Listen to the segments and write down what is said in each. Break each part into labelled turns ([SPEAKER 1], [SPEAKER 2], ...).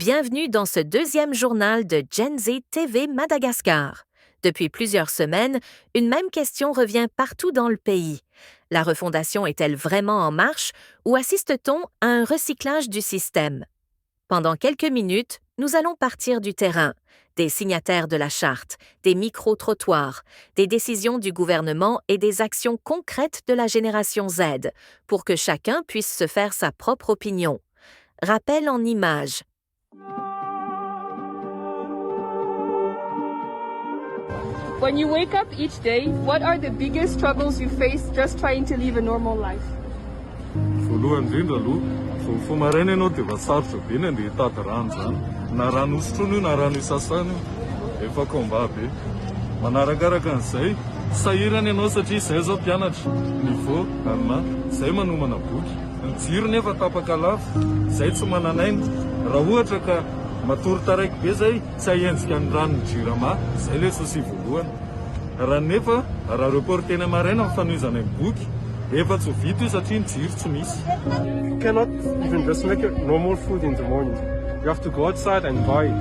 [SPEAKER 1] Bienvenue dans ce deuxième journal de Gen Z TV Madagascar. Depuis plusieurs semaines, une même question revient partout dans le pays. La refondation est-elle vraiment en marche ou assiste-t-on à un recyclage du système? Pendant quelques minutes, nous allons partir du terrain, des signataires de la charte, des micro-trottoirs, des décisions du gouvernement et des actions concrètes de la génération Z pour que chacun puisse se faire sa propre opinion. Rappel en images.
[SPEAKER 2] When you wake up each day, what are the biggest struggles you face just trying to live a normal life?
[SPEAKER 3] Voalohany indrindra aloha, vao mifoha maraina ianao dia efa sarotra be ny andeha hitady rano zany. Na rano hosotrona io, na rano isasana io, efa komba be. Manarakaraka an'izay, sahirana ianao satria izay zao mpianatra, niveau, arima, izay manomana boky. Ny jiro nefa tapaka lafo, izay tsy mananaina. Raha ohatra ka matory taraiky be zay, tsy hahenjika ny rano ny jirama, izay ilay souci voalohany. Raha nefa, raha report tena maraina mifanohizana ny boky, efa tsy ho vita io satria ny jiro tsy misy.
[SPEAKER 4] You cannot even just make a normal food in the morning. You have to go outside and buy it.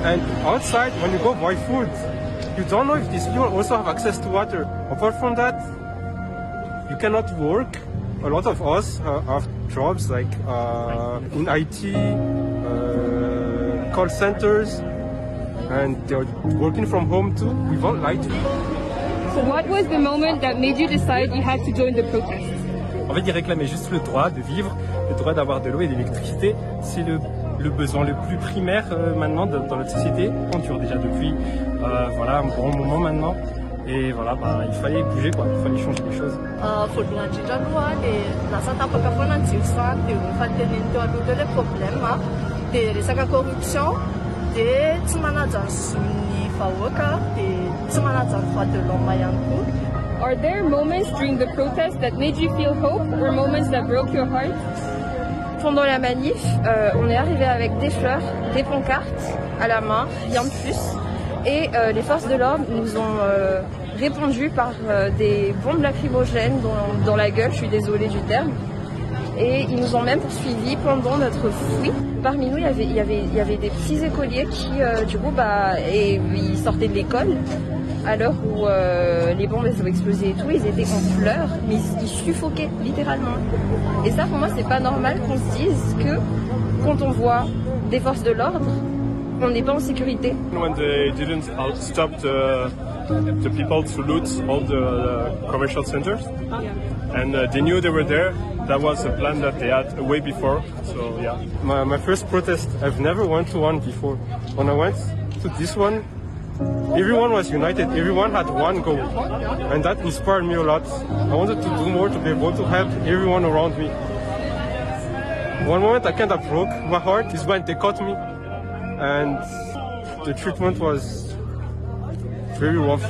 [SPEAKER 4] And outside, when you go buy food, you don't know if these people also have access to water. Apart from that, you cannot work. A lot of us have jobs like in IT, call centers, and they're working from home too, without light.
[SPEAKER 2] So what was the moment that made you decide you had to join the protest?
[SPEAKER 5] En fait, ils réclamaient juste le droit de vivre, le droit d'avoir de l'eau et de l'électricité. C'est le besoin le plus primaire maintenant dans notre société. On dure déjà depuis voilà, un bon moment maintenant. Et voilà, il fallait bouger, quoi. Il fallait changer les choses.
[SPEAKER 6] Voalohany indrindra aloha dia lasa tapaka foana ny jiro izany dia fahateneny teo aloha teo ilay problème dia resaka corruption dia tsy manaja ny zon'ny vahoaka dia tsy manaja ny droit de l'homme ihany koa.
[SPEAKER 2] Are there moments during the protest that made you feel hope or moments that broke your heart?
[SPEAKER 6] Pendant la manif, on est arrivé avec des fleurs, des pancartes à la main, rien de plus. Et les forces de l'ordre nous ont répondu par des bombes lacrymogènes dans la gueule, je suis désolée du terme. Et ils nous ont même poursuivis pendant notre fouille. Parmi nous, il y avait des petits écoliers qui, du coup, ils sortaient de l'école à l'heure où les bombes ont explosé et tout. Ils étaient en pleurs, mais ils suffoquaient littéralement. Et ça, pour moi, c'est pas normal qu'on se dise que quand on voit des forces de l'ordre, on n'est pas en sécurité.
[SPEAKER 4] When they didn't stop the people to loot all the commercial centers, and they knew they were there, that was a plan that they had way before. So yeah, my first protest, I've never went to one before. When I went to this one, everyone was united, everyone had one goal, and that inspired me a lot. I wanted to do more to be able to help everyone around me. One moment that kind of broke my heart is when they caught me. And the treatment was very rough.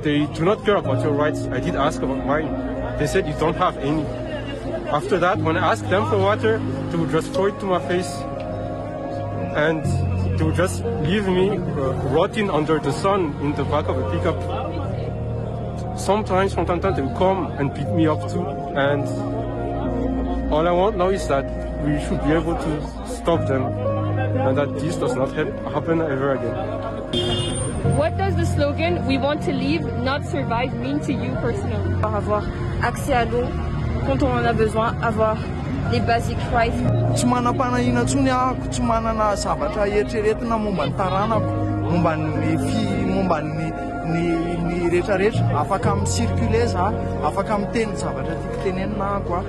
[SPEAKER 4] They do not care about your rights. I did ask about mine. They said you don't have any. After that, when I asked them for water, they would just throw it to my face. And they would just leave me rotting under the sun in the back of a pickup. Sometimes, from time to time, they would come and beat me up too. And all I want now is that we should be able to stop them. And that this does not happen ever again.
[SPEAKER 2] What does the slogan "We want to live, not survive" mean to you personally?
[SPEAKER 6] Avoir accès à l'eau quand on en a besoin, avoir les basic rights.
[SPEAKER 7] Tsy manam-panahina intsony ahako, tsy manana zavatra eritreretina momba ny taranako, momba ny rehetrarehetra, afaka mi-circuler za, afaka miteny zavatra tiako tenenina ahako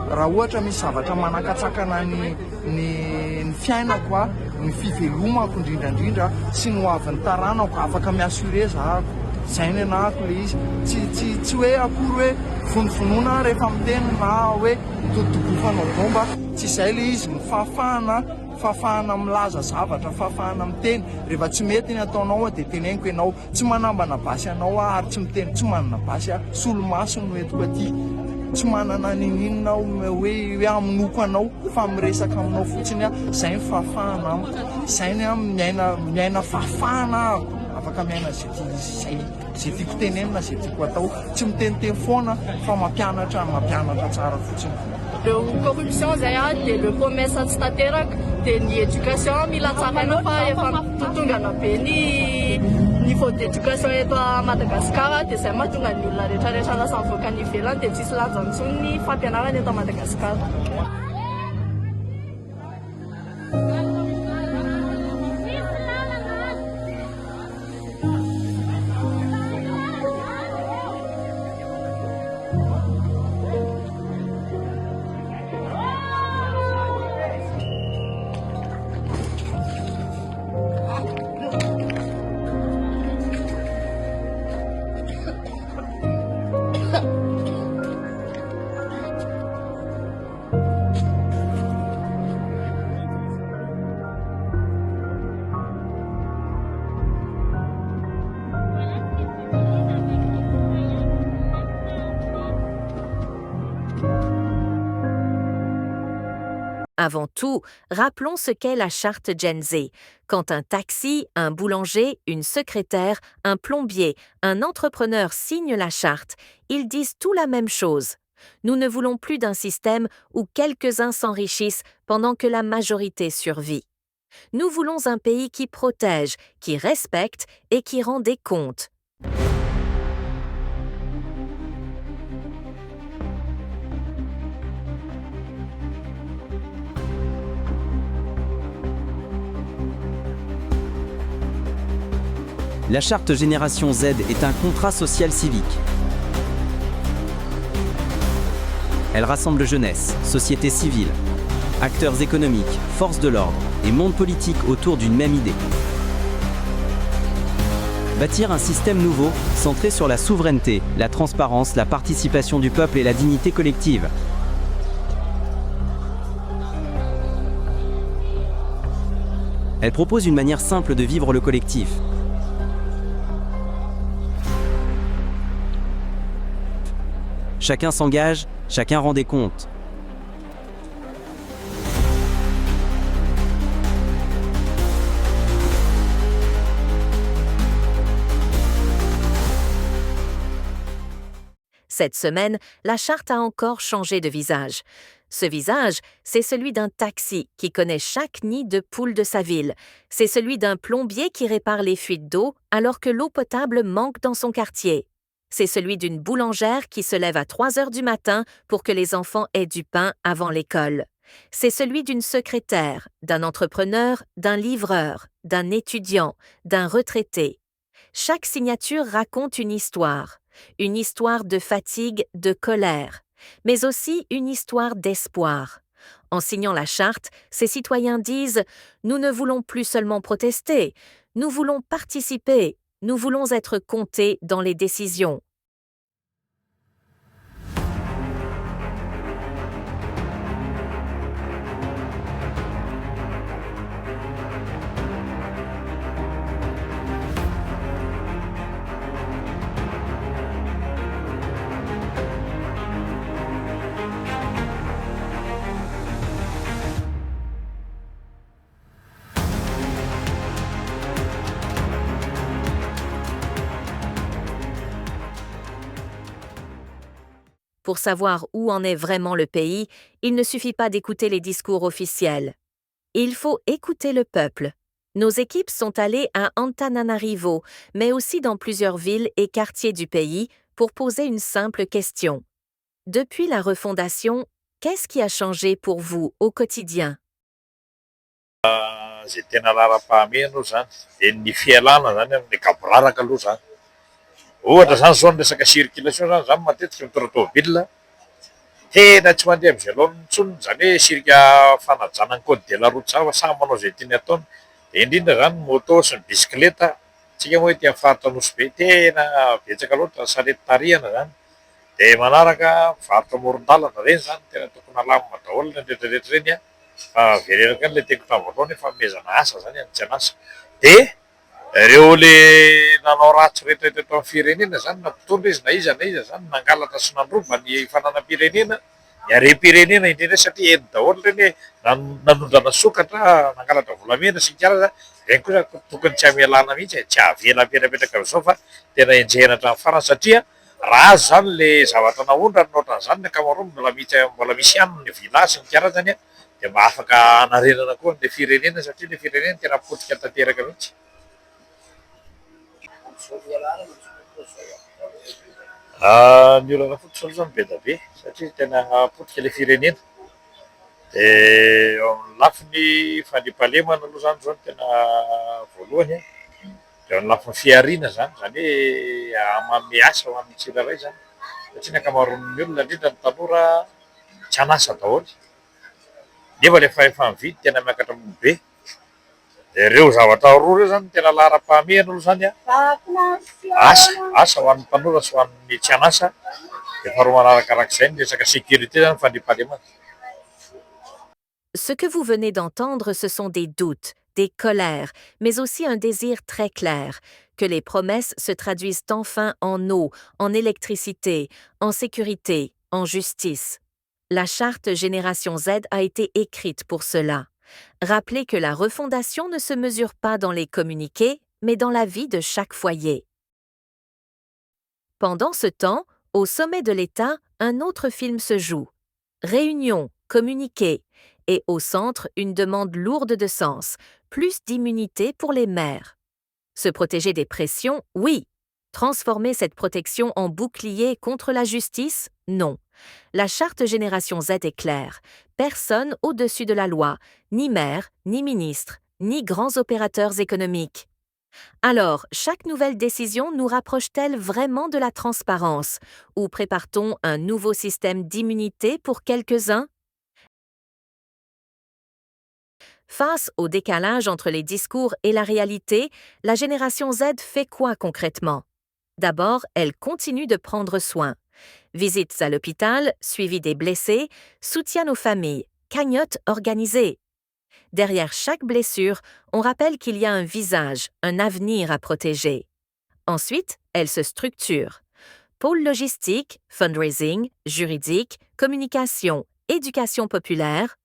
[SPEAKER 7] raha ohatra misy zavatra manakatsakana ny fiainako ny fivelomako indrindrandrindra sy ny hoavin'ny taranako afaka miassure zahako zay ny anahako le izy tsy hoe akory hoe vonovonoana rehefa miteny na hoe todobofanao bomba tsy izay le izy ny fahafahana milaza zavatra fahafahana miteny rehefa tsy mety ny ataonao dia teneniko ianao tsy manambana basy anao ary tsy miteny tsy manana basy solomaso no entiko aty tsy manana ninina hoe aminoko anao fa miresaka aminao fotsiny zay ny fahafahana amiko zay ny miaina fahafahana afaka miaina zay tiako tenenina zay tiako atao tsy miteniteny foana fa mampianatra tsara fotsiny.
[SPEAKER 8] corruption zay a dia le commerce tsy tanteraka dia ny éducation mila tsaraina fa efa totongana be ny niveau d'éducation eto à Madagascar dia zay mahatonga ny olona rehetrarehetra lasa mivoaka ny ivelany dia tsisy lanja intsony ny fampianarana eto à Madagascar.
[SPEAKER 1] Avant tout, rappelons ce qu'est la charte Gen Z. Quand un taxi, un boulanger, une secrétaire, un plombier, un entrepreneur signent la charte, ils disent tout la même chose. Nous ne voulons plus d'un système où quelques-uns s'enrichissent pendant que la majorité survit. Nous voulons un pays qui protège, qui respecte et qui rend des comptes.
[SPEAKER 9] La charte Génération Z est un contrat social civique. Elle rassemble jeunesse, société civile, acteurs économiques, forces de l'ordre et monde politique autour d'une même idée. Bâtir un système nouveau, centré sur la souveraineté, la transparence, la participation du peuple et la dignité collective. Elle propose une manière simple de vivre le collectif. Chacun s'engage, chacun rend des comptes.
[SPEAKER 1] Cette semaine, la charte a encore changé de visage. Ce visage, c'est celui d'un taxi qui connaît chaque nid de poule de sa ville. C'est celui d'un plombier qui répare les fuites d'eau alors que l'eau potable manque dans son quartier. C'est celui d'une boulangère qui se lève à 3 heures du matin pour que les enfants aient du pain avant l'école. C'est celui d'une secrétaire, d'un entrepreneur, d'un livreur, d'un étudiant, d'un retraité. Chaque signature raconte une histoire de fatigue, de colère, mais aussi une histoire d'espoir. En signant la charte, ces citoyens disent « Nous ne voulons plus seulement protester, nous voulons participer, nous voulons être comptés dans les décisions. » Pour savoir où en est vraiment le pays, il ne suffit pas d'écouter les discours officiels. Il faut écouter le peuple. Nos équipes sont allées à Antananarivo, mais aussi dans plusieurs villes et quartiers du pays pour poser une simple question. Depuis la refondation, qu'est-ce qui a changé pour vous au quotidien?
[SPEAKER 10] Zay tena lara-pahamehana aloha zany dia ny fialana zany amin'ny kaboraraka aloha zany. Ohatra zany zao ny resaka circulation zany zany matetika mitondra tômôbila tena tsy mandeha amin'izay aloha intsony zany hoe sirika fanajana ny code de la route zany fa samy manao izay tiany ataony. Dia indrindra zany ny moto sy ny bisikileta tsika moa ety amin'ny faritra Nosy be tena betsaka loatra sarety tarihana zany. Dia manaraka varotra amoron-dalana reny zany tena tokony halamina daholo ny rehetrarehetra reny a. Fa vereraka ilay teko tamin'voalohany hoe fanomezana asa zany any tsy anasa. Dia ireo le nanao ratsy rehetrarehetra eto amin'ny firenena zany nampitondra izy na iza zany nangalatra sy nandromba ny fananam-pirenena, ny harem-pirenena indrindra satria eny daholo reny hoe nanondrana sokatra nangalatra volamena sy ny karaza. Reny kosa tokony tsy hamelana mihitsy, tsy havela apetrapetraka amin'izao fa tena enjehana hatramin'ny farany satria raha azy zany le zavatra naondrany noatran'izany ny ankamaroany mbola misy ihany ny village ny tiara zany a dia mba afaka hanarenana koa le firenena satria le firenena tena potika tanteraka mihitsy. Ny olana fototra zany be da be satria tena potika le firenena. Eo amin'ny lafiny fandriampahalemana aloha zany zao no tena voalohany. Eo amin'ny lafiny fiariana zany hoe hamanome asa ho an'ny tsirairay zany satria ny ankamaroan'ny olona indrindra ny tanora tsy hanasa daholo. Nefa le efa mividy tena miakatra amin'ny be. Ireo zavatra roa reo zany tena laharam-pahamehana aloha zany asa ho an'ny tanora sy ho an'ny tsy hanasa. Dia faharoa manarakarak'izay ny resaka sécurité zany fandriampahalemana.
[SPEAKER 1] Ce que vous venez d'entendre, ce sont des doutes, des colères, mais aussi un désir très clair, que les promesses se traduisent enfin en eau, en électricité, en sécurité, en justice. La charte Génération Z a été écrite pour cela. Rappelez que la refondation ne se mesure pas dans les communiqués, mais dans la vie de chaque foyer. Pendant ce temps, au sommet de l'État, un autre film se joue. Réunion, communiqué, et au centre, une demande lourde de sens, plus d'immunité pour les maires. Se protéger des pressions, oui. Transformer cette protection en bouclier contre la justice, non. La charte Génération Z est claire. Personne au-dessus de la loi, ni maire, ni ministre, ni grands opérateurs économiques. Alors, chaque nouvelle décision nous rapproche-t-elle vraiment de la transparence, ou prépare-t-on un nouveau système d'immunité pour quelques-uns? Face au décalage entre les discours et la réalité, la génération Z fait quoi concrètement? D'abord, elle continue de prendre soin. Visites à l'hôpital, suivi des blessés, soutien aux familles, cagnotte organisée. Derrière chaque blessure, on rappelle qu'il y a un visage, un avenir à protéger. Ensuite, elle se structure. Pôle logistique, fundraising, juridique, communication, éducation populaire.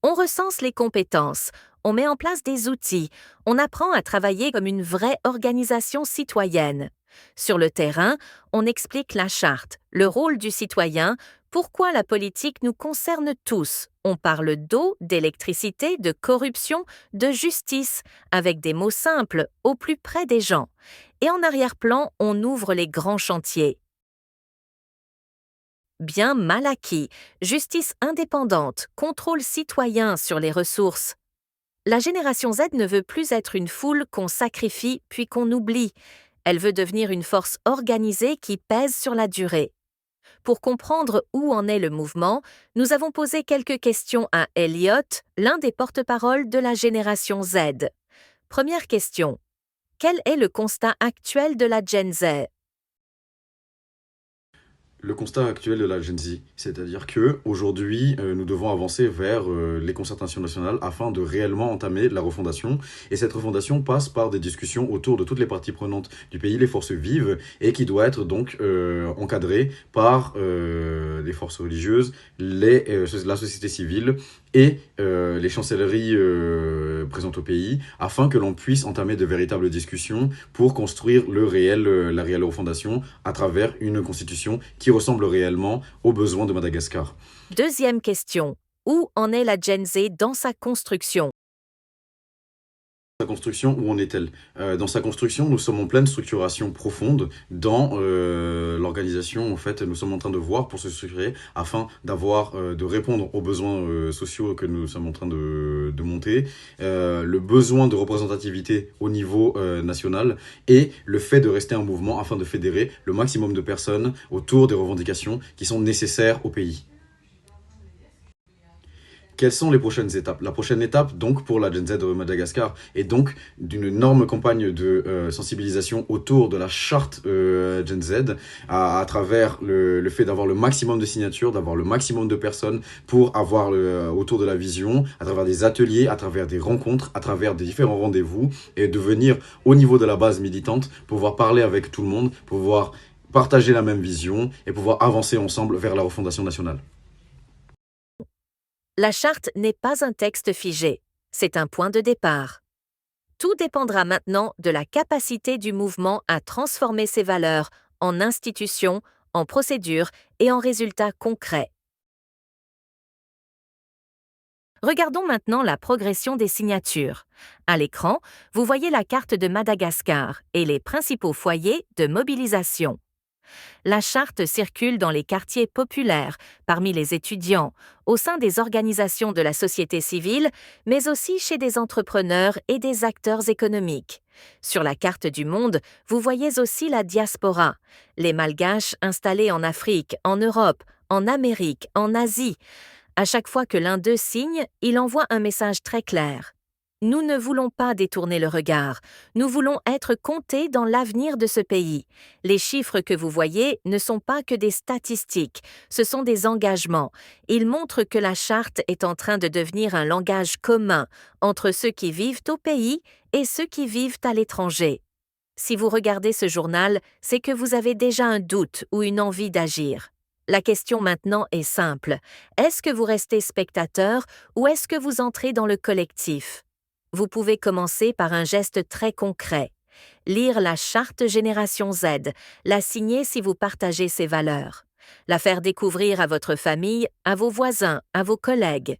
[SPEAKER 1] On recense les compétences, on met en place des outils, on apprend à travailler comme une vraie organisation citoyenne. Sur le terrain, on explique la charte, le rôle du citoyen, pourquoi la politique nous concerne tous. On parle d'eau, d'électricité, de corruption, de justice, avec des mots simples, au plus près des gens. Et en arrière-plan, on ouvre les grands chantiers. Bien mal acquis, justice indépendante, contrôle citoyen sur les ressources. La génération Z ne veut plus être une foule qu'on sacrifie puis qu'on oublie. Elle veut devenir une force organisée qui pèse sur la durée. Pour comprendre où en est le mouvement, nous avons posé quelques questions à Elliot, l'un des porte-paroles de la génération Z. Première question. Quel est le constat actuel de la Gen Z?
[SPEAKER 11] Le constat actuel de la Gen Z, c'est-à-dire que aujourd'hui, nous devons avancer vers les concertations nationales afin de réellement entamer la refondation. Et cette refondation passe par des discussions autour de toutes les parties prenantes du pays, les forces vives, et qui doit être donc encadrée par les forces religieuses, la société civile et les chancelleries présentes au pays, afin que l'on puisse entamer de véritables discussions pour construire la réelle refondation à travers une constitution qui ressemble réellement aux besoins de Madagascar.
[SPEAKER 1] Deuxième question. Où en est la Gen Z dans sa construction?
[SPEAKER 11] Sa construction, où en est-elle? Dans sa construction, nous sommes en pleine structuration profonde dans l'organisation. En fait, nous sommes en train de voir pour se structurer afin de répondre aux besoins sociaux que nous sommes en train de monter, le besoin de représentativité au niveau national et le fait de rester un mouvement afin de fédérer le maximum de personnes autour des revendications qui sont nécessaires au pays. Quelles sont les prochaines étapes? La prochaine étape, donc, pour la Gen Z de Madagascar est donc d'une énorme campagne de sensibilisation autour de la charte Gen Z à travers le fait d'avoir le maximum de signatures, d'avoir le maximum de personnes pour avoir autour de la vision, à travers des ateliers, à travers des rencontres, à travers des différents rendez-vous et de venir au niveau de la base militante, pouvoir parler avec tout le monde, pouvoir partager la même vision et pouvoir avancer ensemble vers la refondation nationale.
[SPEAKER 1] La charte n'est pas un texte figé, c'est un point de départ. Tout dépendra maintenant de la capacité du mouvement à transformer ses valeurs en institutions, en procédures et en résultats concrets. Regardons maintenant la progression des signatures. À l'écran, vous voyez la carte de Madagascar et les principaux foyers de mobilisation. La charte circule dans les quartiers populaires, parmi les étudiants, au sein des organisations de la société civile, mais aussi chez des entrepreneurs et des acteurs économiques. Sur la carte du monde, vous voyez aussi la diaspora, les Malgaches installés en Afrique, en Europe, en Amérique, en Asie. À chaque fois que l'un d'eux signe, il envoie un message très clair. Nous ne voulons pas détourner le regard. Nous voulons être comptés dans l'avenir de ce pays. Les chiffres que vous voyez ne sont pas que des statistiques, ce sont des engagements. Ils montrent que la charte est en train de devenir un langage commun entre ceux qui vivent au pays et ceux qui vivent à l'étranger. Si vous regardez ce journal, c'est que vous avez déjà un doute ou une envie d'agir. La question maintenant est simple. Est-ce que vous restez spectateur ou est-ce que vous entrez dans le collectif? Vous pouvez commencer par un geste très concret. Lire la charte Génération Z, la signer si vous partagez ses valeurs. La faire découvrir à votre famille, à vos voisins, à vos collègues.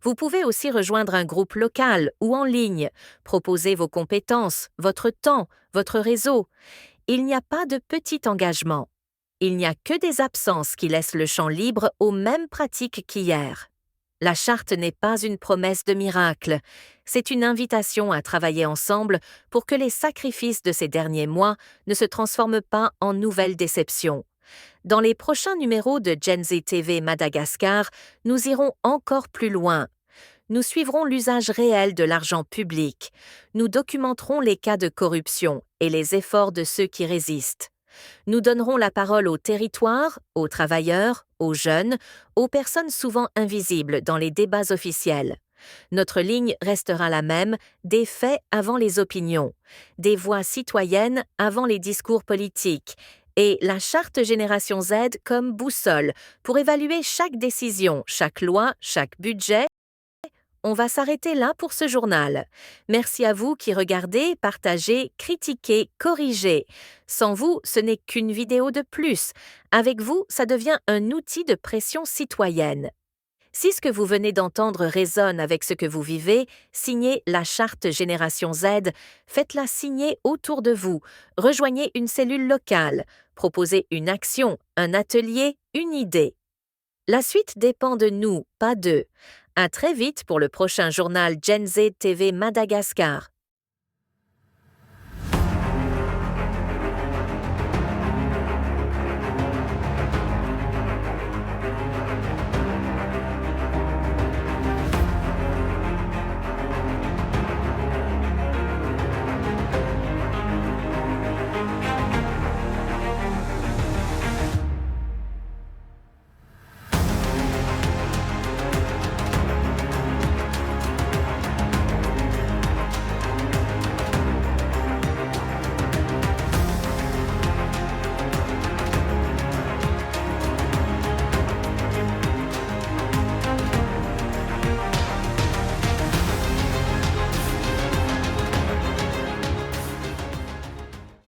[SPEAKER 1] Vous pouvez aussi rejoindre un groupe local ou en ligne, proposer vos compétences, votre temps, votre réseau. Il n'y a pas de petit engagement. Il n'y a que des absences qui laissent le champ libre aux mêmes pratiques qu'hier. La charte n'est pas une promesse de miracle, c'est une invitation à travailler ensemble pour que les sacrifices de ces derniers mois ne se transforment pas en nouvelles déceptions. Dans les prochains numéros de Gen Z TV Madagascar, nous irons encore plus loin. Nous suivrons l'usage réel de l'argent public. Nous documenterons les cas de corruption et les efforts de ceux qui résistent. Nous donnerons la parole aux territoires, aux travailleurs, aux jeunes, aux personnes souvent invisibles dans les débats officiels. Notre ligne restera la même, des faits avant les opinions, des voix citoyennes avant les discours politiques, et la charte Génération Z comme boussole pour évaluer chaque décision, chaque loi, chaque budget. On va s'arrêter là pour ce journal. Merci à vous qui regardez, partagez, critiquez, corrigez. Sans vous, ce n'est qu'une vidéo de plus. Avec vous, ça devient un outil de pression citoyenne. Si ce que vous venez d'entendre résonne avec ce que vous vivez, signez la charte Génération Z, faites-la signer autour de vous, rejoignez une cellule locale, proposez une action, un atelier, une idée. La suite dépend de nous, pas d'eux. À très vite pour le prochain journal Gen Z TV Madagascar.